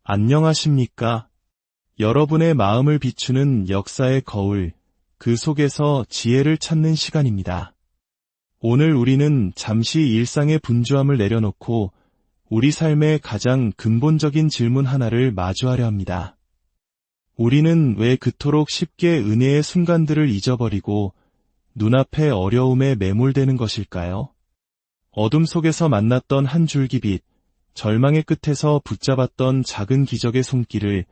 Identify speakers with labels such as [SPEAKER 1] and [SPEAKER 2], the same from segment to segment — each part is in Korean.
[SPEAKER 1] 안녕하십니까? 여러분의 마음을 비추는 역사의 거울, 그 속에서 지혜를 찾는 시간입니다. 오늘 우리는 잠시 일상의 분주함을 내려놓고 우리 삶의 가장 근본적인 질문 하나를 마주하려 합니다. 우리는 왜 그토록 쉽게 은혜의 순간들을 잊어버리고 눈앞의 어려움에 매몰되는 것일까요? 어둠 속에서 만났던 한 줄기빛, 절망의 끝에서 붙잡았던 작은 기적의 손길을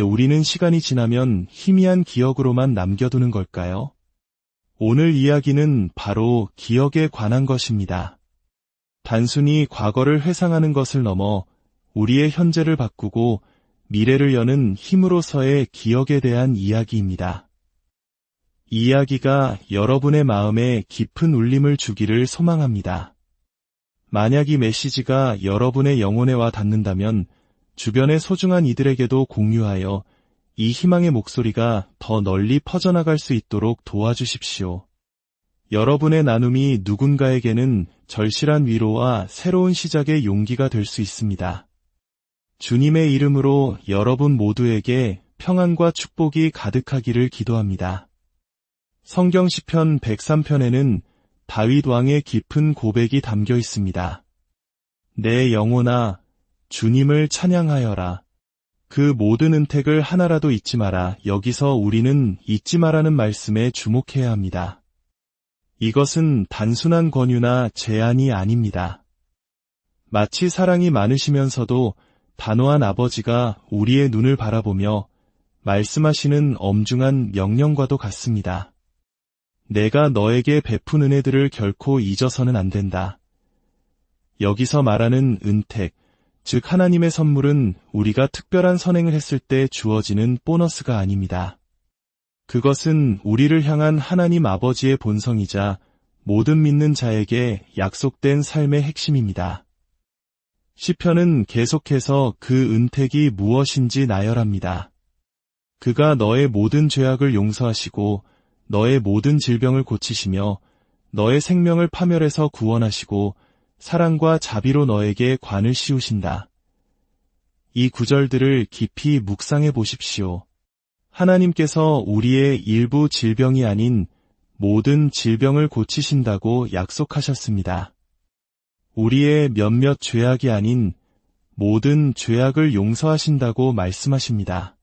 [SPEAKER 1] 우리는 시간이 지나면 희미한 기억으로만 남겨두는 걸까요? 오늘 이야기는 바로 기억에 관한 것입니다. 단순히 과거를 회상하는 것을 넘어 우리의 현재를 바꾸고 미래를 여는 힘으로서의 기억에 대한 이야기입니다. 이 이야기가 여러분의 마음에 깊은 울림을 주기를 소망합니다. 만약 이 메시지가 여러분의 영혼에 와 닿는다면 주변의 소중한 이들에게도 공유하여 이 희망의 목소리가 더 널리 퍼져나갈 수 있도록 도와주십시오. 여러분의 나눔이 누군가에게는 절실한 위로와 새로운 시작의 용기가 될 수 있습니다. 주님의 이름으로 여러분 모두에게 평안과 축복이 가득하기를 기도합니다. 성경 시편 103편에는 다윗 왕의 깊은 고백이 담겨 있습니다. 내 영혼아, 주님을 찬양하여라. 그 모든 은택을 하나라도 잊지 마라. 여기서 우리는 잊지 마라는 말씀에 주목해야 합니다. 이것은 단순한 권유나 제안이 아닙니다. 마치 사랑이 많으시면서도 단호한 아버지가 우리의 눈을 바라보며 말씀하시는 엄중한 명령과도 같습니다. 내가 너에게 베푼 은혜들을 결코 잊어서는 안 된다. 여기서 말하는 은택, 즉 하나님의 선물은 우리가 특별한 선행을 했을 때 주어지는 보너스가 아닙니다. 그것은 우리를 향한 하나님 아버지의 본성이자 모든 믿는 자에게 약속된 삶의 핵심입니다. 시편은 계속해서 그 은택이 무엇인지 나열합니다. 그가 너의 모든 죄악을 용서하시고 너의 모든 질병을 고치시며 너의 생명을 파멸에서 구원하시고 사랑과 자비로 너에게 관을 씌우신다. 이 구절들을 깊이 묵상해 보십시오. 하나님께서 우리의 일부 질병이 아닌 모든 질병을 고치신다고 약속하셨습니다. 우리의 몇몇 죄악이 아닌 모든 죄악을 용서하신다고 말씀하십니다.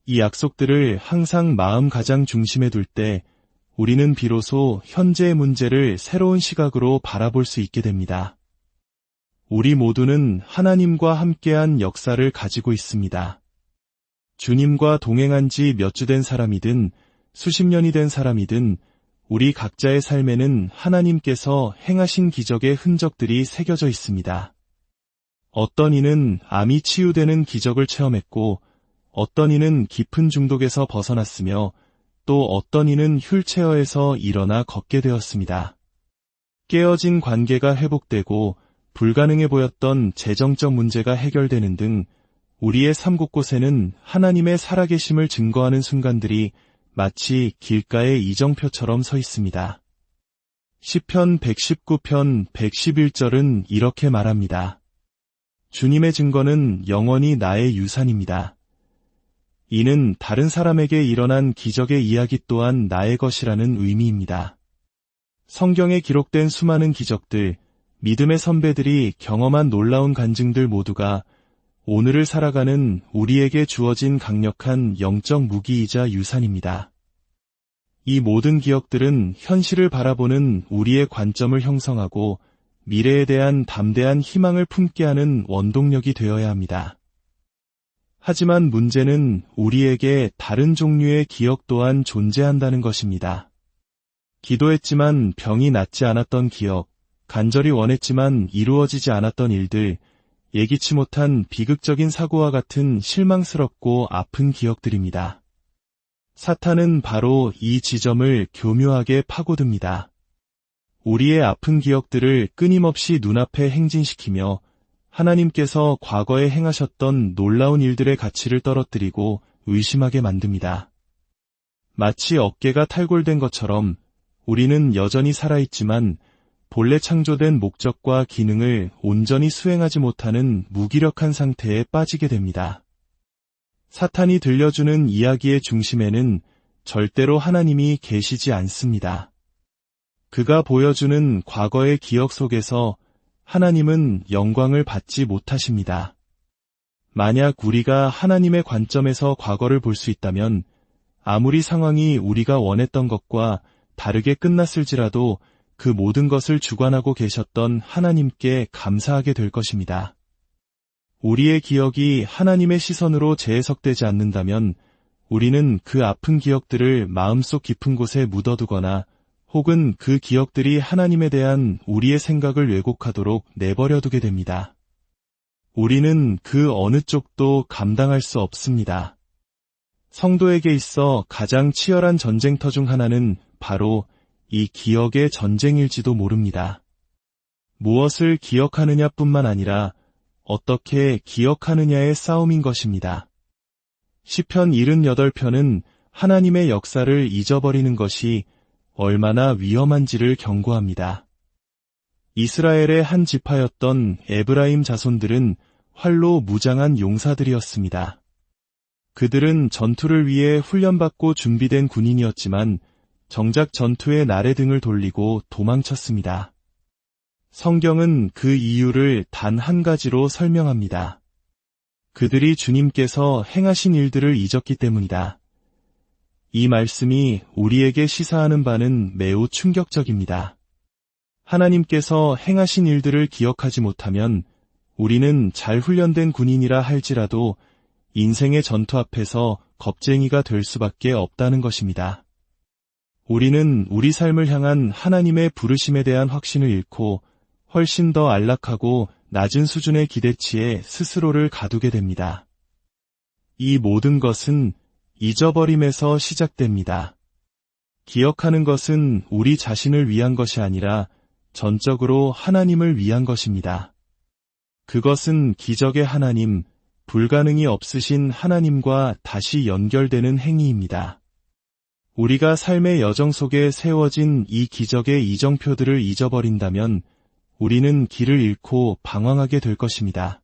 [SPEAKER 1] 이 약속들을 항상 마음 가장 중심에 둘 때 우리는 비로소 현재의 문제를 새로운 시각으로 바라볼 수 있게 됩니다. 우리 모두는 하나님과 함께한 역사를 가지고 있습니다. 주님과 동행한 지 몇 주 된 사람이든 수십 년이 된 사람이든 우리 각자의 삶에는 하나님께서 행하신 기적의 흔적들이 새겨져 있습니다. 어떤 이는 암이 치유되는 기적을 체험했고 어떤 이는 깊은 중독에서 벗어났으며 또 어떤 이는 휠체어에서 일어나 걷게 되었습니다. 깨어진 관계가 회복되고 불가능해 보였던 재정적 문제가 해결되는 등 우리의 삶 곳곳에는 하나님의 살아계심을 증거하는 순간들이 마치 길가의 이정표처럼 서 있습니다. 시편 119편 111절은 이렇게 말합니다. 주님의 증거는 영원히 나의 유산입니다. 이는 다른 사람에게 일어난 기적의 이야기 또한 나의 것이라는 의미입니다. 성경에 기록된 수많은 기적들, 믿음의 선배들이 경험한 놀라운 간증들 모두가 오늘을 살아가는 우리에게 주어진 강력한 영적 무기이자 유산입니다. 이 모든 기억들은 현실을 바라보는 우리의 관점을 형성하고 미래에 대한 담대한 희망을 품게 하는 원동력이 되어야 합니다. 하지만 문제는 우리에게 다른 종류의 기억 또한 존재한다는 것입니다. 기도했지만 병이 낫지 않았던 기억, 간절히 원했지만 이루어지지 않았던 일들, 예기치 못한 비극적인 사고와 같은 실망스럽고 아픈 기억들입니다. 사탄은 바로 이 지점을 교묘하게 파고듭니다. 우리의 아픈 기억들을 끊임없이 눈앞에 행진시키며 하나님께서 과거에 행하셨던 놀라운 일들의 가치를 떨어뜨리고 의심하게 만듭니다. 마치 어깨가 탈골된 것처럼 우리는 여전히 살아있지만 본래 창조된 목적과 기능을 온전히 수행하지 못하는 무기력한 상태에 빠지게 됩니다. 사탄이 들려주는 이야기의 중심에는 절대로 하나님이 계시지 않습니다. 그가 보여주는 과거의 기억 속에서 하나님은 영광을 받지 못하십니다. 만약 우리가 하나님의 관점에서 과거를 볼 수 있다면 아무리 상황이 우리가 원했던 것과 다르게 끝났을지라도 그 모든 것을 주관하고 계셨던 하나님께 감사하게 될 것입니다. 우리의 기억이 하나님의 시선으로 재해석되지 않는다면 우리는 그 아픈 기억들을 마음속 깊은 곳에 묻어두거나 혹은 그 기억들이 하나님에 대한 우리의 생각을 왜곡하도록 내버려두게 됩니다. 우리는 그 어느 쪽도 감당할 수 없습니다. 성도에게 있어 가장 치열한 전쟁터 중 하나는 바로 이 기억의 전쟁일지도 모릅니다. 무엇을 기억하느냐 뿐만 아니라 어떻게 기억하느냐의 싸움인 것입니다. 시편 78편은 하나님의 역사를 잊어버리는 것이 얼마나 위험한지를 경고합니다. 이스라엘의 한 지파였던 에브라임 자손들은 활로 무장한 용사들이었습니다. 그들은 전투를 위해 훈련받고 준비된 군인이었지만 정작 전투의 날에 등을 돌리고 도망쳤습니다. 성경은 그 이유를 단 한 가지로 설명합니다. 그들이 주님께서 행하신 일들을 잊었기 때문이다. 이 말씀이 우리에게 시사하는 바는 매우 충격적입니다. 하나님께서 행하신 일들을 기억하지 못하면 우리는 잘 훈련된 군인이라 할지라도 인생의 전투 앞에서 겁쟁이가 될 수밖에 없다는 것입니다. 우리는 우리 삶을 향한 하나님의 부르심에 대한 확신을 잃고 훨씬 더 안락하고 낮은 수준의 기대치에 스스로를 가두게 됩니다. 이 모든 것은 잊어버림에서 시작됩니다. 기억하는 것은 우리 자신을 위한 것이 아니라 전적으로 하나님을 위한 것입니다. 그것은 기적의 하나님, 불가능이 없으신 하나님과 다시 연결되는 행위입니다. 우리가 삶의 여정 속에 세워진 이 기적의 이정표들을 잊어버린다면 우리는 길을 잃고 방황하게 될 것입니다.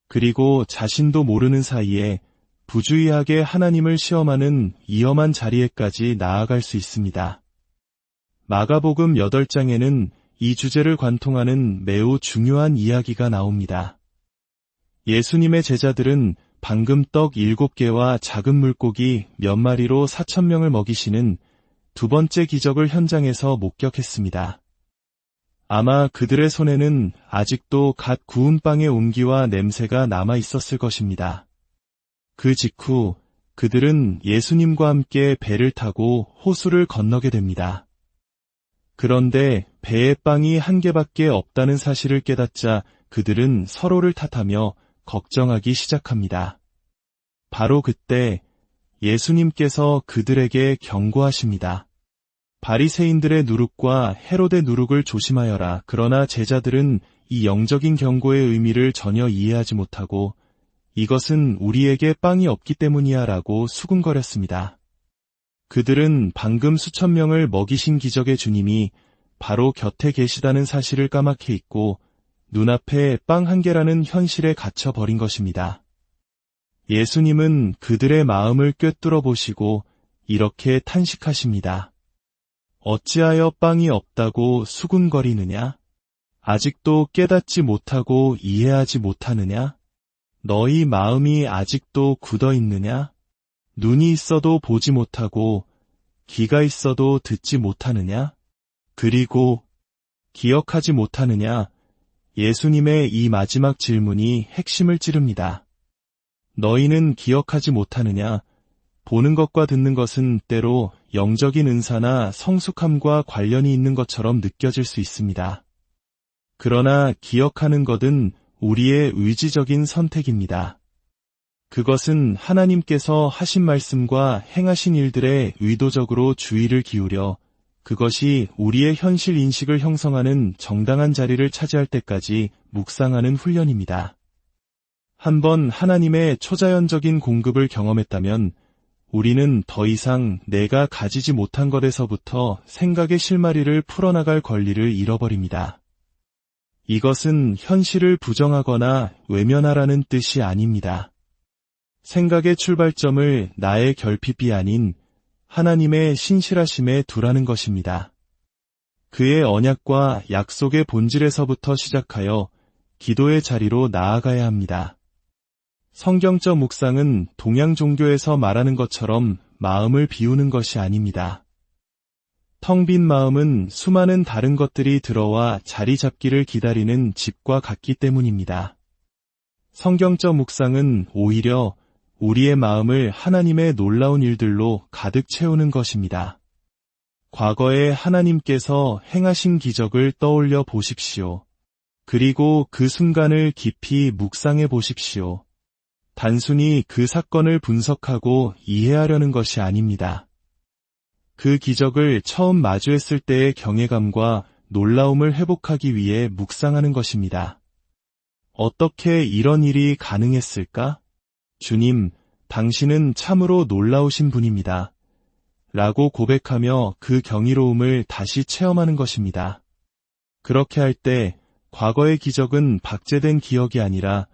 [SPEAKER 1] 그리고 자신도 모르는 사이에 부주의하게 하나님을 시험하는 위험한 자리에까지 나아갈 수 있습니다. 마가복음 8장에는 이 주제를 관통하는 매우 중요한 이야기가 나옵니다. 예수님의 제자들은 방금 떡 7개와 작은 물고기 몇 마리로 4,000명을 먹이시는 두 번째 기적을 현장에서 목격했습니다. 아마 그들의 손에는 아직도 갓 구운 빵의 온기와 냄새가 남아 있었을 것입니다. 그 직후 그들은 예수님과 함께 배를 타고 호수를 건너게 됩니다. 그런데 배에 빵이 한 개밖에 없다는 사실을 깨닫자 그들은 서로를 탓하며 걱정하기 시작합니다. 바로 그때 예수님께서 그들에게 경고하십니다. 바리새인들의 누룩과 헤롯의 누룩을 조심하여라. 그러나 제자들은 이 영적인 경고의 의미를 전혀 이해하지 못하고 이것은 우리에게 빵이 없기 때문이야 라고 수군거렸습니다. 그들은 방금 수천 명을 먹이신 기적의 주님이 바로 곁에 계시다는 사실을 까맣게 잊고 눈앞에 빵 한 개라는 현실에 갇혀버린 것입니다. 예수님은 그들의 마음을 꿰뚫어 보시고 이렇게 탄식하십니다. 어찌하여 빵이 없다고 수군거리느냐? 아직도 깨닫지 못하고 이해하지 못하느냐? 너희 마음이 아직도 굳어 있느냐? 눈이 있어도 보지 못하고 귀가 있어도 듣지 못하느냐? 그리고 기억하지 못하느냐? 예수님의 이 마지막 질문이 핵심을 찌릅니다. 너희는 기억하지 못하느냐? 보는 것과 듣는 것은 때로 영적인 은사나 성숙함과 관련이 있는 것처럼 느껴질 수 있습니다. 그러나 기억하는 것은 우리의 의지적인 선택입니다. 그것은 하나님께서 하신 말씀과 행하신 일들에 의도적으로 주의를 기울여 그것이 우리의 현실 인식을 형성하는 정당한 자리를 차지할 때까지 묵상하는 훈련입니다. 한번 하나님의 초자연적인 공급을 경험했다면 우리는 더 이상 내가 가지지 못한 것에서부터 생각의 실마리를 풀어나갈 권리를 잃어버립니다. 이것은 현실을 부정하거나 외면하라는 뜻이 아닙니다. 생각의 출발점을 나의 결핍이 아닌 하나님의 신실하심에 두라는 것입니다. 그의 언약과 약속의 본질에서부터 시작하여 기도의 자리로 나아가야 합니다. 성경적 묵상은 동양 종교에서 말하는 것처럼 마음을 비우는 것이 아닙니다. 텅 빈 마음은 수많은 다른 것들이 들어와 자리 잡기를 기다리는 집과 같기 때문입니다. 성경적 묵상은 오히려 우리의 마음을 하나님의 놀라운 일들로 가득 채우는 것입니다. 과거에 하나님께서 행하신 기적을 떠올려 보십시오. 그리고 그 순간을 깊이 묵상해 보십시오. 단순히 그 사건을 분석하고 이해하려는 것이 아닙니다. 그 기적을 처음 마주했을 때의 경외감과 놀라움을 회복하기 위해 묵상하는 것입니다. 어떻게 이런 일이 가능했을까? 주님, 당신은 참으로 놀라우신 분입니다. 라고 고백하며 그 경이로움을 다시 체험하는 것입니다. 그렇게 할 때 과거의 기적은 박제된 기억이 아니라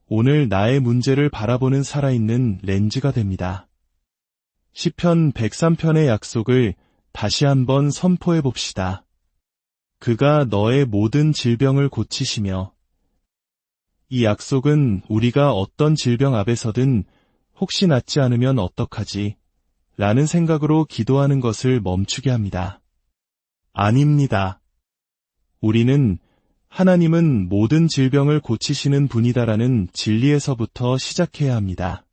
[SPEAKER 1] 오늘 나의 문제를 바라보는 살아있는 렌즈가 됩니다. 시편 103편의 약속을 다시 한번 선포해 봅시다. 그가 너의 모든 질병을 고치시며, 이 약속은 우리가 어떤 질병 앞에서든 혹시 낫지 않으면 어떡하지? 라는 생각으로 기도하는 것을 멈추게 합니다. 아닙니다. 우리는 하나님은 모든 질병을 고치시는 분이다라는 진리에서부터 시작해야 합니다.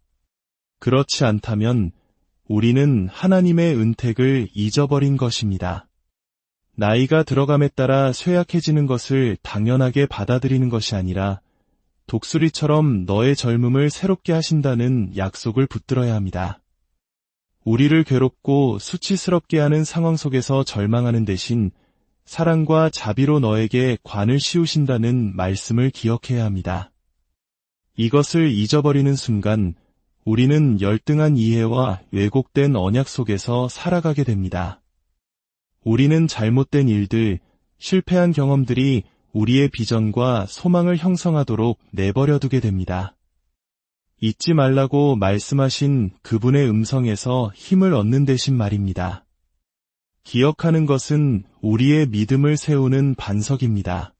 [SPEAKER 1] 그렇지 않다면 우리는 하나님의 은택을 잊어버린 것입니다. 나이가 들어감에 따라 쇠약해지는 것을 당연하게 받아들이는 것이 아니라 독수리처럼 너의 젊음을 새롭게 하신다는 약속을 붙들어야 합니다. 우리를 괴롭고 수치스럽게 하는 상황 속에서 절망하는 대신 사랑과 자비로 너에게 관을 씌우신다는 말씀을 기억해야 합니다. 이것을 잊어버리는 순간 우리는 열등한 이해와 왜곡된 언약 속에서 살아가게 됩니다. 우리는 잘못된 일들, 실패한 경험들이 우리의 비전과 소망을 형성하도록 내버려두게 됩니다. 잊지 말라고 말씀하신 그분의 음성에서 힘을 얻는 대신 말입니다. 기억하는 것은 우리의 믿음을 세우는 반석입니다.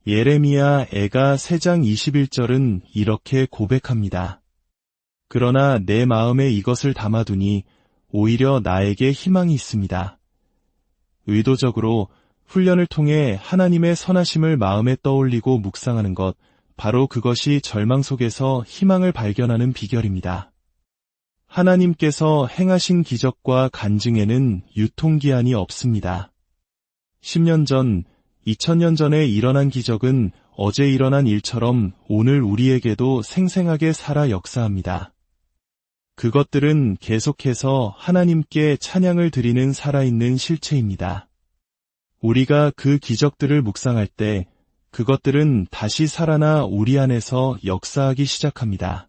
[SPEAKER 1] 예레미야 애가 3장 21절은 이렇게 고백합니다. 그러나 내 마음에 이것을 담아두니 오히려 나에게 희망이 있습니다. 의도적으로 훈련을 통해 하나님의 선하심을 마음에 떠올리고 묵상하는 것, 바로 그것이 절망 속에서 희망을 발견하는 비결입니다. 하나님께서 행하신 기적과 간증에는 유통기한이 없습니다. 10년 전, 2000년 전에 일어난 기적은 어제 일어난 일처럼 오늘 우리에게도 생생하게 살아 역사합니다. 그것들은 계속해서 하나님께 찬양을 드리는 살아있는 실체입니다. 우리가 그 기적들을 묵상할 때 그것들은 다시 살아나 우리 안에서 역사하기 시작합니다.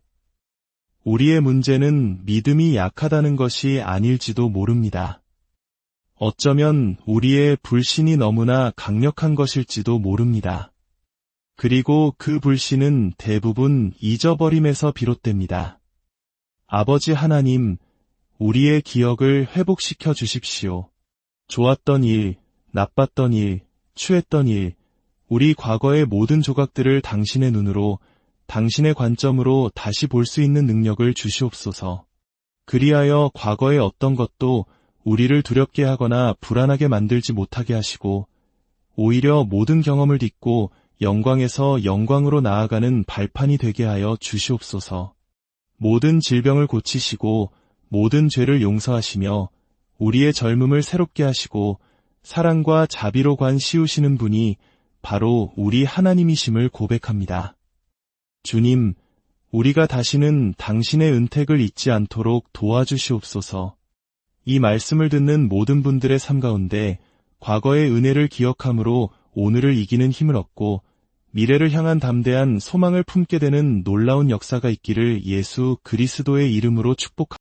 [SPEAKER 1] 우리의 문제는 믿음이 약하다는 것이 아닐지도 모릅니다. 어쩌면 우리의 불신이 너무나 강력한 것일지도 모릅니다. 그리고 그 불신은 대부분 잊어버림에서 비롯됩니다. 아버지 하나님, 우리의 기억을 회복시켜 주십시오. 좋았던 일, 나빴던 일, 취했던 일, 우리 과거의 모든 조각들을 당신의 눈으로, 당신의 관점으로 다시 볼 수 있는 능력을 주시옵소서. 그리하여 과거의 어떤 것도 우리를 두렵게 하거나 불안하게 만들지 못하게 하시고, 오히려 모든 경험을 딛고 영광에서 영광으로 나아가는 발판이 되게 하여 주시옵소서. 모든 질병을 고치시고 모든 죄를 용서하시며 우리의 젊음을 새롭게 하시고 사랑과 자비로 관 씌우시는 분이 바로 우리 하나님이심을 고백합니다. 주님, 우리가 다시는 당신의 은택을 잊지 않도록 도와주시옵소서. 이 말씀을 듣는 모든 분들의 삶 가운데 과거의 은혜를 기억함으로 오늘을 이기는 힘을 얻고 미래를 향한 담대한 소망을 품게 되는 놀라운 역사가 있기를 예수 그리스도의 이름으로 축복합니다.